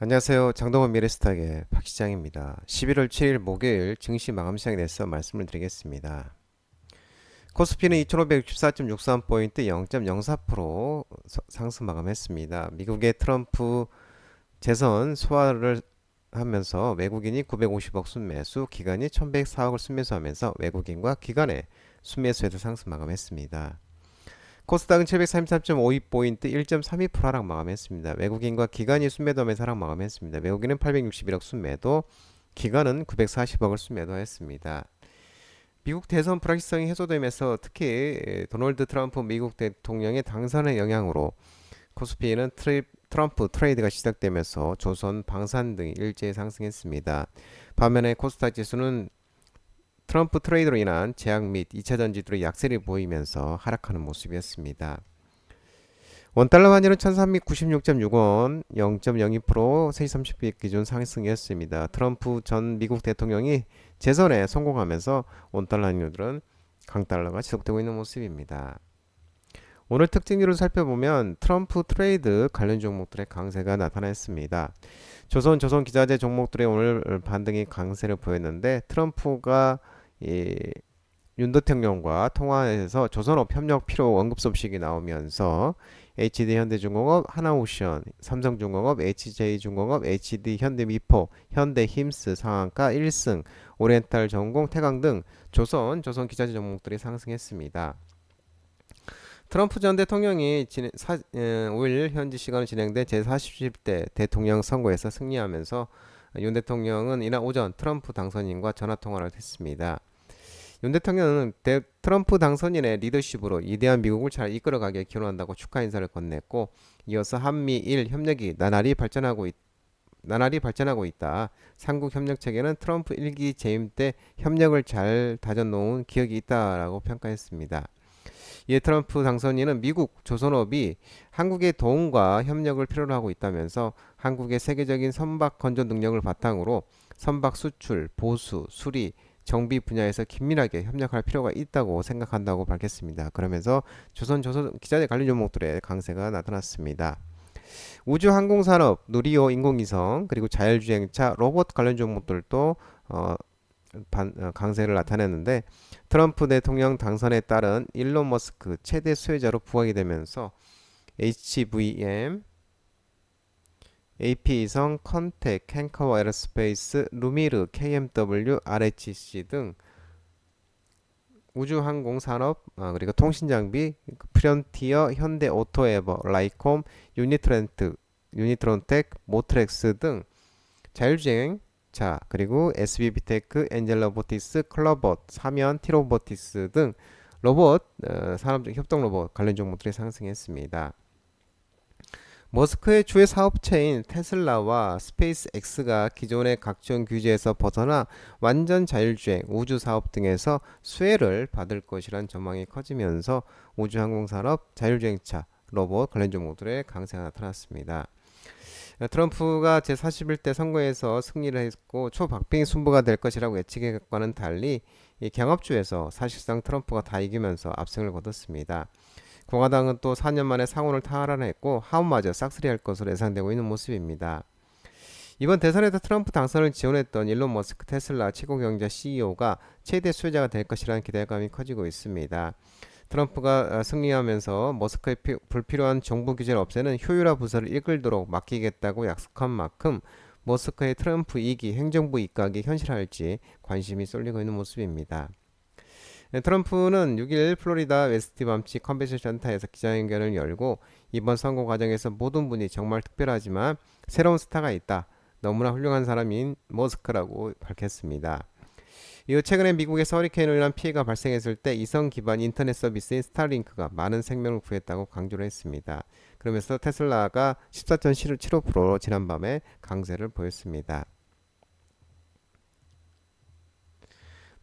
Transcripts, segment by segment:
안녕하세요. 장동원 미래스탁의 박 시장입니다. 11월 7일 목요일 증시 마감 시장에 대해서 말씀을 드리겠습니다. 코스피는 2564.63포인트 0.04% 상승 마감했습니다. 미국의 트럼프 재선 소화를 하면서 외국인이 950억 순매수, 기관이 1104억을 순매수하면서 외국인과 기관의 순매수에도 상승 마감했습니다. 코스닥은 733.52포인트 1.32% 하락 마감했습니다. 외국인과 기관이 순매도하면서 하락 마감했습니다. 외국인은 861억 순매도, 기관은 940억을 순매도했습니다. 미국 대선 불확실성이 해소되면서 특히 도널드 트럼프 미국 대통령의 당선의 영향으로 코스피는 트럼프 트레이드가 시작되면서 조선, 방산 등이 일제히 상승했습니다. 반면에 코스닥 지수는 트럼프 트레이드로 인한 제약 및 2차 전지들의 약세를 보이면서 하락하는 모습이었습니다. 원달러 환율은 1396.6원 0.02% 3시 30분 기준 상승이었습니다. 트럼프 전 미국 대통령이 재선에 성공하면서 원달러 환율은 강달러가 지속되고 있는 모습입니다. 오늘 특징률을 살펴보면 트럼프 트레이드 관련 종목들의 강세가 나타났습니다. 조선기자재 종목들의 오늘 반등이 강세를 보였는데 트럼프가 이 윤 대통령과 통화에서 조선업 협력 필요 언급 소식이 나오면서 HD현대중공업, 하나오션, 삼성중공업, HJ중공업, HD현대미포, 현대힘스 상한가 1승, 오리엔탈전공, 태강 등 조선기자재 종목들이 상승했습니다. 트럼프 전 대통령이 5일 현지 시간으로 진행된 제40대 대통령 선거에서 승리하면서 윤 대통령은 이날 오전 트럼프 당선인과 전화통화를 했습니다. 윤 대통령은 트럼프 당선인의 리더십으로 이대한 미국을 잘 이끌어가길 기원한다고 축하 인사를 건넸고, 이어서 한미일 협력이 나날이 발전하고 있다. 삼국 협력 체계는 트럼프 1기 재임 때 협력을 잘 다져놓은 기억이 있다라고 평가했습니다. 이에 트럼프 당선인은 미국 조선업이 한국의 도움과 협력을 필요로 하고 있다면서 한국의 세계적인 선박 건조 능력을 바탕으로 선박 수출, 보수, 수리, 정비 분야에서 긴밀하게 협력할 필요가 있다고 생각한다고 밝혔습니다. 그러면서 조선 기자재 관련 종목들의 강세가 나타났습니다. 우주항공산업, 누리호 인공위성, 그리고 자율주행차, 로봇 관련 종목들도 강세를 나타냈는데 트럼프 대통령 당선에 따른 일론 머스크 최대 수혜자로 부각이 되면서 HVM, AP위성, 컨텍, 캔커워 에어스페이스, 루미르, KMW, RHC 등 우주항공산업, 그리고 통신장비, 프런티어, 현대오토에버, 라이콤, 유니트론텍, 모트렉스 등 자율주행 자, 그리고 SBB테크, 엔젤로보티스, 클로봇, 사면, 티로보티스 등 로봇, 산업적 협동 로봇 관련 종목들이 상승했습니다. 머스크의 주요 사업체인 테슬라와 스페이스X가 기존의 각종 규제에서 벗어나 완전 자율주행, 우주 사업 등에서 수혜를 받을 것이란 전망이 커지면서 우주항공산업, 자율주행차, 로봇 관련 종목들의 강세가 나타났습니다. 트럼프가 제41대 선거에서 승리를 했고 초박빙 승부가 될 것이라고 예측했과는 달리 이 경합주에서 사실상 트럼프가 다 이기면서 압승을 거뒀습니다. 공화당은 또 4년 만에 상원을 탈환했고 하원마저 싹쓸이할 것으로 예상되고 있는 모습입니다. 이번 대선에서 트럼프 당선을 지원했던 일론 머스크 테슬라 최고경제 CEO가 최대 수혜자가 될 것이라는 기대감이 커지고 있습니다. 트럼프가 승리하면서 머스크의 불필요한 정부 규제를 없애는 효율화 부서를 이끌도록 맡기겠다고 약속한 만큼 머스크의 트럼프 2기 행정부 입각이 현실화할지 관심이 쏠리고 있는 모습입니다. 트럼프는 6일 플로리다 웨스티밤치 컨벤션 센터에서 기자회견을 열고 이번 선거 과정에서 모든 분이 정말 특별하지만 새로운 스타가 있다. 너무나 훌륭한 사람인 머스크라고 밝혔습니다. 이후 최근에 미국에서 허리케인으로 인한 피해가 발생했을 때 이성 기반 인터넷 서비스인 스타링크가 많은 생명을 구했다고 강조를 했습니다. 그러면서 테슬라가 14.75% 지난밤에 강세를 보였습니다.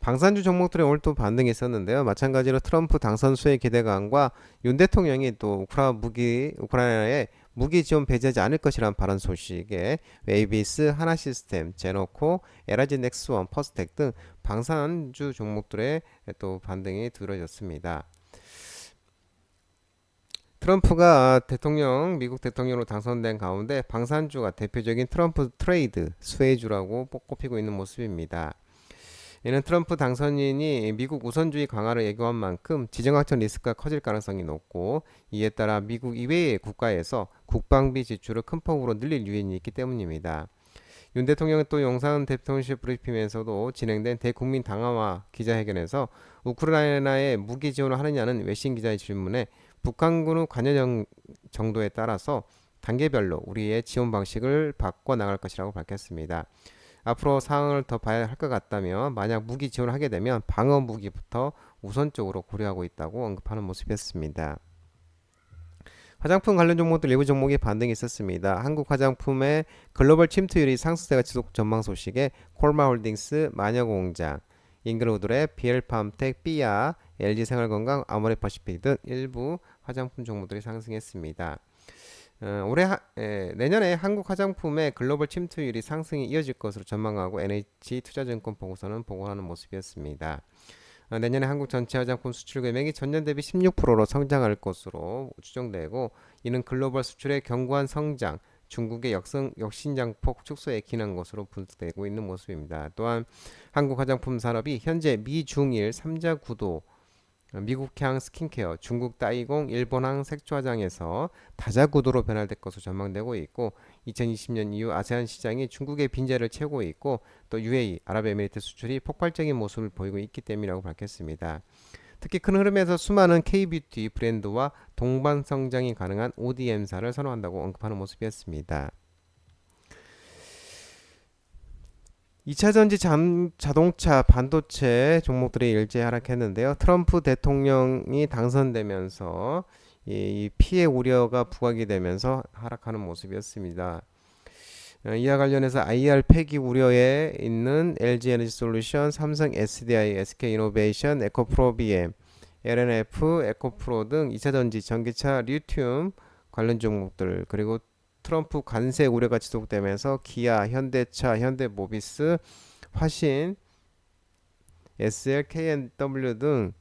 방산주 종목들이 오늘 또 반등했었는데요. 마찬가지로 트럼프 당선 수의 기대감과 윤 대통령이 또 우크라이나에 무기 지원 배제하지 않을 것이라는 발언 소식에 웨이비스, 하나시스템, 제노코, 에라지 넥스원, 퍼스텍 등 방산주 종목들의 또 반등이 두드러졌습니다. 트럼프가 미국 대통령으로 당선된 가운데 방산주가 대표적인 트럼프 트레이드 수혜주라고 꼽히고 있는 모습입니다. 이는 트럼프 당선인이 미국 우선주의 강화를 예고한 만큼 지정학적 리스크가 커질 가능성이 높고, 이에 따라 미국 이외의 국가에서 국방비 지출을 큰 폭으로 늘릴 유인이 있기 때문입니다. 윤 대통령은 또 용산 대통령실 브리핑에서도 진행된 대국민 당화와 기자회견에서 우크라이나에 무기 지원을 하느냐는 외신 기자의 질문에 북한군의 관여 정도에 따라서 단계별로 우리의 지원 방식을 바꿔 나갈 것이라고 밝혔습니다. 앞으로 상황을 더 봐야 할 것 같다며, 만약 무기 지원을 하게 되면 방어 무기부터 우선적으로 고려하고 있다고 언급하는 모습이었습니다. 화장품 관련 종목들 일부 종목이 반등이 있었습니다. 한국 화장품의 글로벌 침투율이 상승세가 지속 전망 소식에 콜마홀딩스, 마녀공장, 잉그로드랩, 비엘팜텍, 삐아, LG생활건강, 아모레퍼시픽 등 일부 화장품 종목들이 상승했습니다. 내년에 한국 화장품의 글로벌 침투율이 상승이 이어질 것으로 전망하고 NH투자증권 보고서는 보고하는 모습이었습니다. 내년에 한국 전체 화장품 수출 금액이 전년 대비 16%로 성장할 것으로 추정되고, 이는 글로벌 수출의 견고한 성장, 중국의 역신장폭 축소에 기인한 것으로 분석되고 있는 모습입니다. 또한 한국 화장품 산업이 현재 미중일 3자 구도, 미국향 스킨케어, 중국 따이공, 일본항 색조화장에서 다자 구도로 변화될 것으로 전망되고 있고, 2020년 이후 아세안 시장이 중국의 빈자리를 채우고 있고, 또 UAE, 아랍에미리트 수출이 폭발적인 모습을 보이고 있기 때문이라고 밝혔습니다. 특히 큰 흐름에서 수많은 K-뷰티 브랜드와 동반 성장이 가능한 ODM사를 선호한다고 언급하는 모습이었습니다. 2차전지 자동차 반도체 종목들이 일제히 하락했는데요. 트럼프 대통령이 당선되면서 이 피해 우려가 부각이 되면서 하락하는 모습이었습니다. 이와 관련해서 IR 폐기 우려에 있는 LG 에너지 솔루션, 삼성 SDI, SK 이노베이션, 에코프로 BM, LNF, 에코프로 등 2차전지, 전기차, 리튬 관련 종목들, 그리고 트럼프 관세 우려가 지속되면서 기아, 현대차, 현대모비스, 화신, SL, K&W 등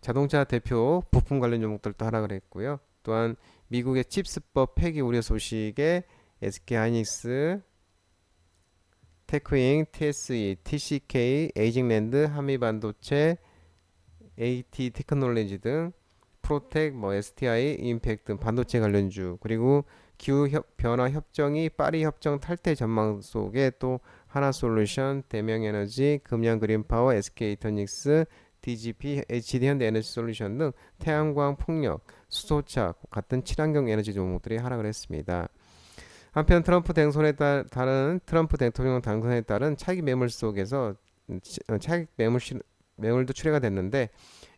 자동차 대표 부품 관련 종목들도 하락을 했고요. 또한 미국의 칩스법 폐기 우려 소식에 SK하이닉스, 테크잉, TSE, TCK, 에이징랜드, 한미반도체, AT 테크놀로지 등 프로텍, STI, 임팩 등 반도체 관련주, 그리고 기후 변화 협정이 파리 협정 탈퇴 전망 속에 또 하나솔루션, 대명에너지, 금양그린파워, SK이터닉스, DGP, HD현대에너지솔루션 등 태양광, 풍력, 수소차 같은 친환경 에너지 종목들이 하락을 했습니다. 한편 트럼프 대통령 당선에 따른 차익 매물 속에서 차익 매물도 출회가 됐는데,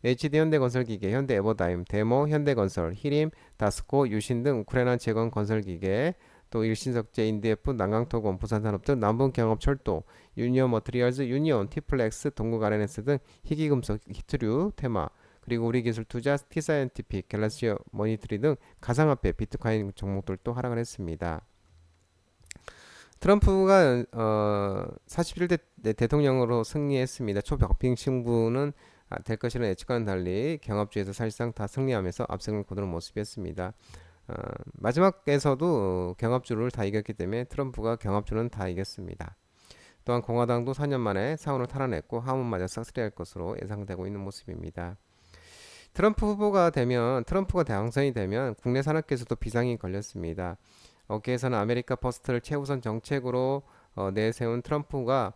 HD현대건설기계, 현대에버다임, 데모, 현대건설, 히림, 다스코, 유신 등 우크라이나 재건 건설기계, 또 일신석재, 인디에프, 난강토건, 부산산업 등 남북경업철도, 유니온 머트리얼즈, 유니온, 티플렉스, 동국 RNS 등 희귀금속, 히트류, 테마, 그리고 우리기술투자, 티사이언티픽, 갤럭시 머니터리 등 가상화폐, 비트코인 종목들도 하락을 했습니다. 트럼프가 47대 대통령으로 승리했습니다. 초박빙 승부는 될 것이라는 예측과는 달리 경합주에서 사실상 다 승리하면서 압승을 거두는 모습이었습니다. 마지막에서도 경합주를 다 이겼기 때문에 트럼프가 경합주는 다 이겼습니다. 또한 공화당도 4년 만에 상원을 탈환했고 하원마저 싹쓸이할 것으로 예상되고 있는 모습입니다. 트럼프가 당선이 되면 국내 산업계에서도 비상이 걸렸습니다. 업계에서는 아메리카 퍼스트를 최우선 정책으로 내세운 트럼프가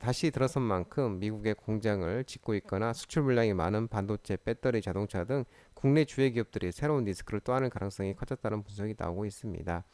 다시 들어선 만큼 미국의 공장을 짓고 있거나 수출 물량이 많은 반도체, 배터리, 자동차 등 국내 주요 기업들이 새로운 리스크를 또하는 가능성이 커졌다는 분석이 나오고 있습니다.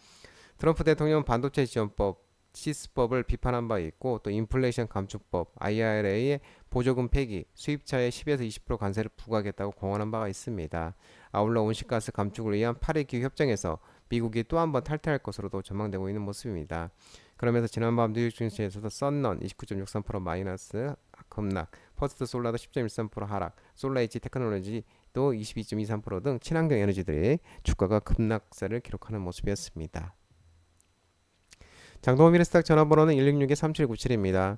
트럼프 대통령은 반도체 지원법, 시스법을 비판한 바 있고, 또 인플레이션 감축법, IRA의 보조금 폐기, 수입차에 10에서 20% 관세를 부과하겠다고 공언한 바가 있습니다. 아울러 온실가스 감축을 위한 파리 기후 협정에서 미국이 또 한 번 탈퇴할 것으로도 전망되고 있는 모습입니다. 그러면서 지난밤 뉴욕 증시에서도 썬런 29.63% 마이너스 급락, 퍼스트 솔라도 10.13% 하락, 솔라에지 테크놀로지도 22.23% 등 친환경 에너지들이 주가가 급락세를 기록하는 모습이었습니다. 장동호 미래스탁 전화번호는 166-3797입니다.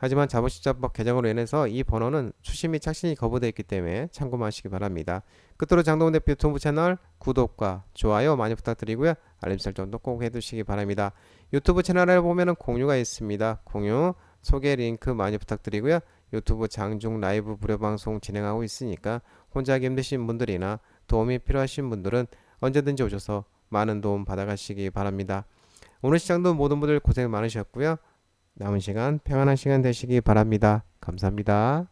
하지만 자본시장법 개정으로 인해서 이 번호는 수신 및 착신이 거부되어 있기 때문에 참고하시기 바랍니다. 끝으로 장동훈 대표 유튜브 채널 구독과 좋아요 많이 부탁드리고요. 알림 설정도 꼭 해두시기 바랍니다. 유튜브 채널에 보면은 공유가 있습니다. 공유, 소개 링크 많이 부탁드리고요. 유튜브 장중 라이브 무료 방송 진행하고 있으니까 혼자 하기 힘드신 분들이나 도움이 필요하신 분들은 언제든지 오셔서 많은 도움 받아가시기 바랍니다. 오늘 시장도 모든 분들 고생 많으셨고요. 남은 시간 평안한 시간 되시기 바랍니다. 감사합니다.